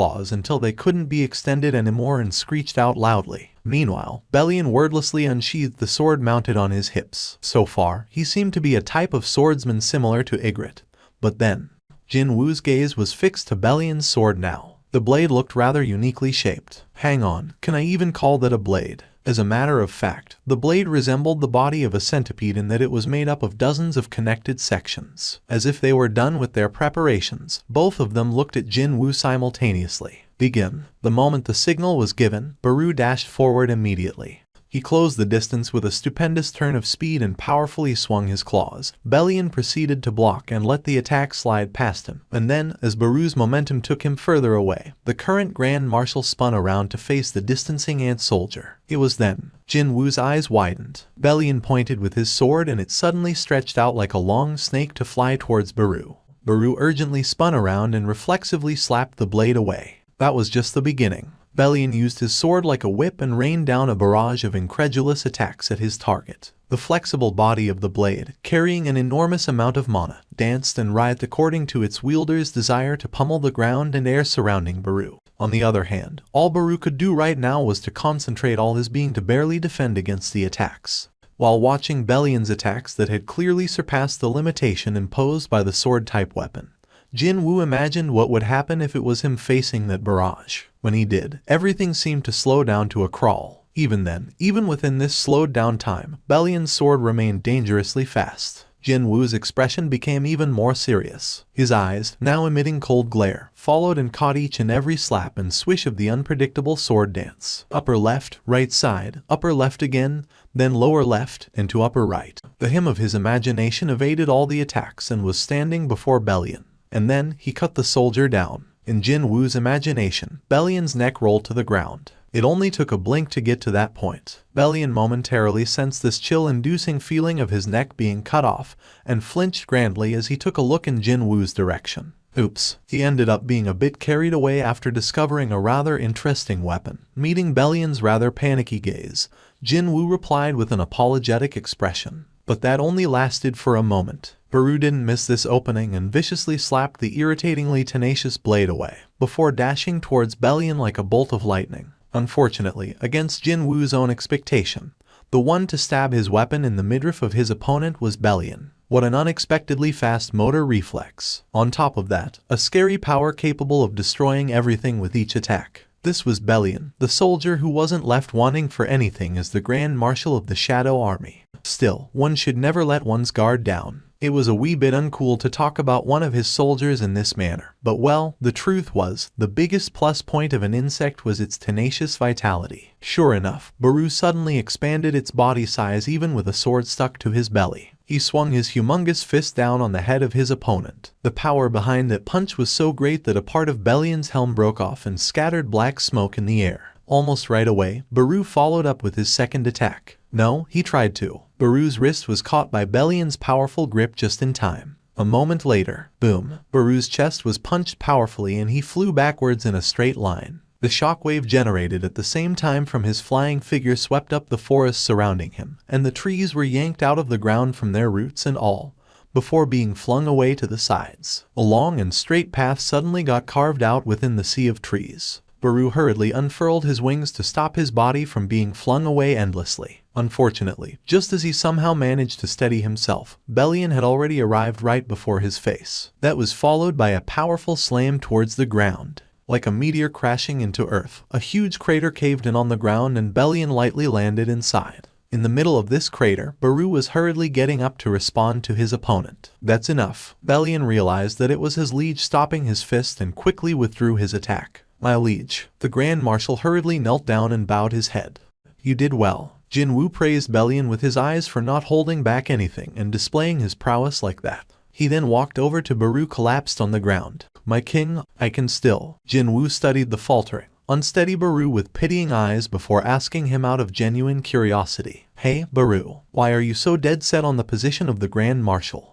claws until they couldn't be extended anymore and screeched out loudly. Meanwhile, Bellion wordlessly unsheathed the sword mounted on his hips. So far, he seemed to be a type of swordsman similar to Igris. But then, Jin Wu's gaze was fixed to Bellion's sword now. The blade looked rather uniquely shaped. Hang on, can I even call that a blade? As a matter of fact, the blade resembled the body of a centipede in that it was made up of dozens of connected sections. As if they were done with their preparations, both of them looked at Jin Wu simultaneously. Begin. The moment the signal was given, Beru dashed forward immediately. He closed the distance with a stupendous turn of speed and powerfully swung his claws. Bellion proceeded to block and let the attack slide past him. And then, as Beru's momentum took him further away, the current Grand Marshal spun around to face the distancing ant soldier. It was then Jin Wu's eyes widened. Bellion pointed with his sword and it suddenly stretched out like a long snake to fly towards Beru. Beru urgently spun around and reflexively slapped the blade away. That was just the beginning. Bellion used his sword like a whip and rained down a barrage of incredulous attacks at his target. The flexible body of the blade, carrying an enormous amount of mana, danced and writhed according to its wielder's desire to pummel the ground and air surrounding Beru. On the other hand, all Beru could do right now was to concentrate all his being to barely defend against the attacks. While watching Bellion's attacks that had clearly surpassed the limitation imposed by the sword-type weapon, Jin Wu imagined what would happen if it was him facing that barrage. When he did, everything seemed to slow down to a crawl. Even then, even within this slowed down time, Bellion's sword remained dangerously fast. Jin Wu's expression became even more serious. His eyes, now emitting cold glare, followed and caught each and every slap and swish of the unpredictable sword dance. Upper left, right side, upper left again, then lower left, and to upper right. The hymn of his imagination evaded all the attacks and was standing before Bellion. And then, he cut the soldier down. In Jin Wu's imagination, Bellion's neck rolled to the ground. It only took a blink to get to that point. Bellion momentarily sensed this chill-inducing feeling of his neck being cut off, and flinched grandly as he took a look in Jin Wu's direction. Oops, he ended up being a bit carried away after discovering a rather interesting weapon. Meeting Bellion's rather panicky gaze, Jin Wu replied with an apologetic expression. But that only lasted for a moment. Beru didn't miss this opening and viciously slapped the irritatingly tenacious blade away, before dashing towards Bellion like a bolt of lightning. Unfortunately, against Jin Wu's own expectation, the one to stab his weapon in the midriff of his opponent was Bellion. What an unexpectedly fast motor reflex. On top of that, a scary power capable of destroying everything with each attack. This was Bellion, the soldier who wasn't left wanting for anything as the Grand Marshal of the Shadow Army. Still, one should never let one's guard down. It was a wee bit uncool to talk about one of his soldiers in this manner, but well, the truth was, the biggest plus point of an insect was its tenacious vitality. Sure enough, Beru suddenly expanded its body size even with a sword stuck to his belly. He swung his humongous fist down on the head of his opponent. The power behind that punch was so great that a part of Bellion's helm broke off and scattered black smoke in the air. Almost right away, Beru followed up with his second attack. No, he tried to. Beru's wrist was caught by Bellion's powerful grip just in time. A moment later, boom, Beru's chest was punched powerfully and he flew backwards in a straight line. The shockwave generated at the same time from his flying figure swept up the forest surrounding him, and the trees were yanked out of the ground from their roots and all, before being flung away to the sides. A long and straight path suddenly got carved out within the sea of trees. Beru hurriedly unfurled his wings to stop his body from being flung away endlessly. Unfortunately, just as he somehow managed to steady himself, Bellion had already arrived right before his face. That was followed by a powerful slam towards the ground. Like a meteor crashing into Earth, a huge crater caved in on the ground and Bellion lightly landed inside. In the middle of this crater, Beru was hurriedly getting up to respond to his opponent. That's enough. Bellion realized that it was his liege stopping his fist and quickly withdrew his attack. My liege. The Grand Marshal hurriedly knelt down and bowed his head. You did well. Jin Wu praised Bellion with his eyes for not holding back anything and displaying his prowess like that. He then walked over to Beru collapsed on the ground. My king, I can still. Jin Wu studied the faltering, unsteady Beru with pitying eyes before asking him out of genuine curiosity. Hey, Beru, why are you so dead set on the position of the Grand Marshal?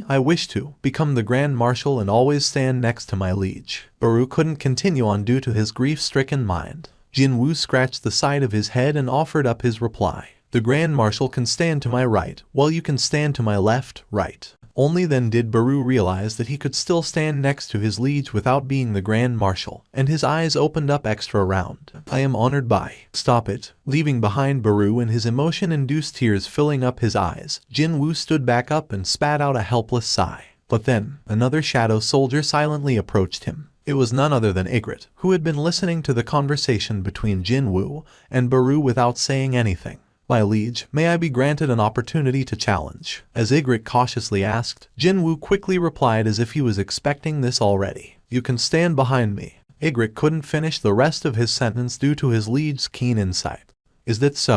I wish to become the Grand Marshal and always stand next to my liege. Beru couldn't continue on due to his grief-stricken mind. Jin Wu scratched the side of his head and offered up his reply. The Grand Marshal can stand to my right, while you can stand to my left, right. Only then did Beru realize that he could still stand next to his liege without being the Grand Marshal, and his eyes opened up extra round. I am honored by. Stop it. Leaving behind Beru and his emotion-induced tears filling up his eyes, Jin Wu stood back up and spat out a helpless sigh. But then, another shadow soldier silently approached him. It was none other than Igris, who had been listening to the conversation between Jin Wu and Beru without saying anything. My liege, may I be granted an opportunity to challenge? As Igris cautiously asked, Jin Wu quickly replied as if he was expecting this already. You can stand behind me. Igris couldn't finish the rest of his sentence due to his liege's keen insight. Is that so?